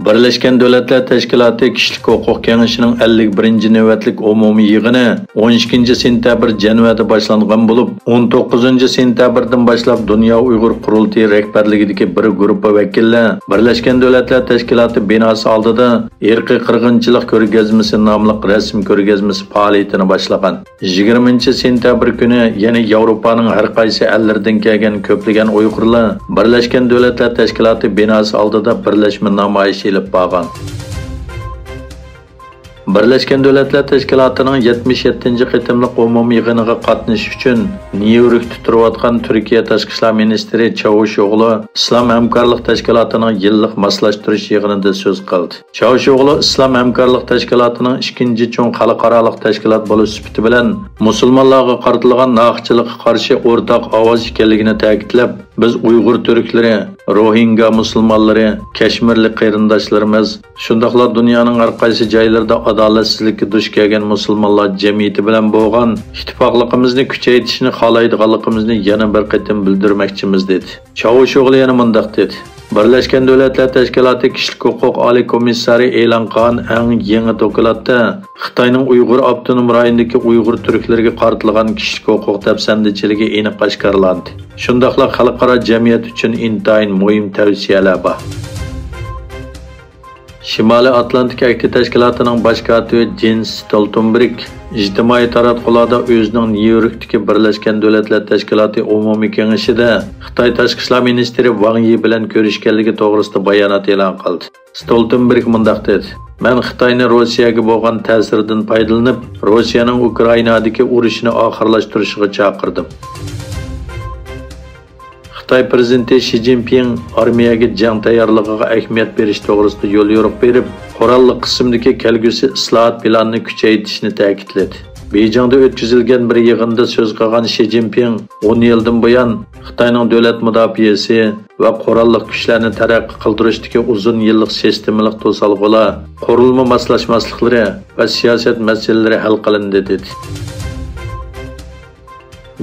Birleşken Devletler Teşkilatı Kişilik Hukuk Kengesinin 51. növbetlik umumiy yig'ini 12 sentabr Jenevada boshlangan bo'lib, 19 sentabrdan boshlab Dunyo Uyg'ur qurultiyi rahbarligidagi bir guruh vakillar Birleşken Devletler Teşkilatı binosi oldida irqiy qirg'inchilik ko'rgazmasi nomli rasm ko'rgazmasi faoliyatini boshlagan. 20 sentabr kuni yana Yevropaning har qaysi ellaridan kelgan ko'plagan Uyg'urlar Birleşken Devletler Teşkilatı binosi oldida birlashma namoyish ilib borgan. Birleşken Devletler Teşkilatı'nın 77. qitimliq umumiy yig'iniga qatnashish uchun Nyu-Yorkda turayotgan Turkiya Tashqi ishlar ministri Çavuşoğlu İslam Hamkorlik Teşkilatı'nın yillik moslashtirish yig'inida so'z qildi. Çavuşoğlu İslam Hamkorlik Teşkilatı'nın ikinci cho'ng xalqarалық tashkilot bo'lish sifati bilan musulmonlarga qaratilgan naqchilikqa qarshi o'rtaq ovoz ekanligini ta'kidlab, biz Uyg'ur turklari, Rohingya musulmonlari, Kashmirlik qarindoshlarimiz, shundaqla dunyoning har qaysi joylarida adolatsizlikka duch kelgan musulmonlar jamiyati bilan bo'lgan ittifoqligimizni kuchaytirishni xohlaydiganligimizni yana bir qatim bildirmoqchimiz dedi. Çavuşoğlu yana mundaq dedi. Birleşken Devletler Teşkilatı Kişilik Hukuk Ali Komissari e'lon qilgan eng yangi dokladda Xitoyning Uyg'ur avtonom rayonidagi Uyg'ur turklariga qaratilgan kishilik huquq tafsandachiligi aniq oshkorlandi. Shundaqla xalqaro jamiyat uchun intayin muhim tavsiyalar bor. Shimoliy Atlantik Akti Tashkilotining bosh kotibi Jens Stoltenberg ijtimoiy taratqularda o'zining Nyu-Yorkdagi Birleşken Devletler Teşkilatı umumiy kengashida Xitoy Tashqi ishlar ministri Wang Yi bilan ko'rishganligi to'g'risida bayonot e'lon qildi. Stoltenberg mundaq dedi: "Men Xitoyni Rossiyaga bo'lgan ta'siridan foydalanib, Rossiyaning Ukrainadagi urushini oxirlashtirishiga chaqirdim." Xitoy prezidenti Xi Jinping armiyaga jang tayyorligiga ahamiyat berish to'g'risida yo'l yo'riq berib, qurolli qismdagi kelgusi islohot planini kuchaytirishni ta'kidladi. Beijingda o'tkazilgan bir yig'inda so'z qilgan Xi Jinping 10 yildan buyon Xitoyning davlat mudofaasi va qurolli kuchlarni taraqqiy qildirishdagi uzun yillik sistemalik to'salg'ular, qurilma moslashmasliklari va siyosat masalalari hal qilindi dedi.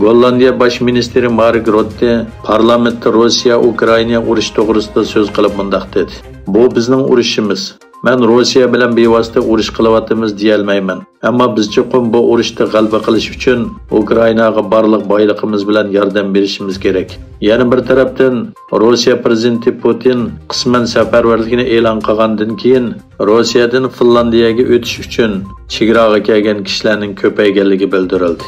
Gollandiya bosh ministri Mark Rutte parlamentda Rossiya-Ukraina urushi to'g'risida so'z qilib mundaq dedi: "Bu bizning urushimiz. Men Rossiya bilan bevosita urush qilyapmiz deya olmayman. Ammo biz chuqur bu urushda g'alaba qilish uchun Ukrainaga barliq boyligimiz bilan yordam berishimiz kerak." Yana bir tarafdan Rossiya prezidenti Putin qisman safarbarlikni e'lon qilgandan keyin Rossiyadan Finlandiyaga o'tish uchun chegaraga kelgan kishilarning ko'payganligi bildirildi.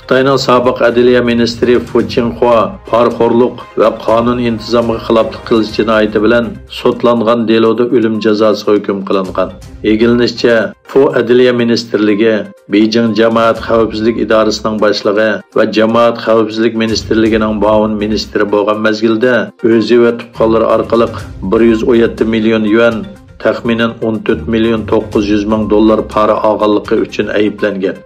Xitoyning sobiq adliya ministri Fu Jinhua parxo'rlik va qonun intizomiga xiloflik qilish jinoyati bilan sudlangan deloda o'lim jazosiga hukm qilingan. Egilishicha, Fu adliya ministrligi, Beijing jamoat xavfsizlik idorasining boshlig'i va jamoat xavfsizlik ministrligining muavin ministri bo'lgan mezgilda o'zi va tuqqanlari orqali 117 million yuan, taxminan 14 million 900 ming dollar para olganligi uchun ayblangan.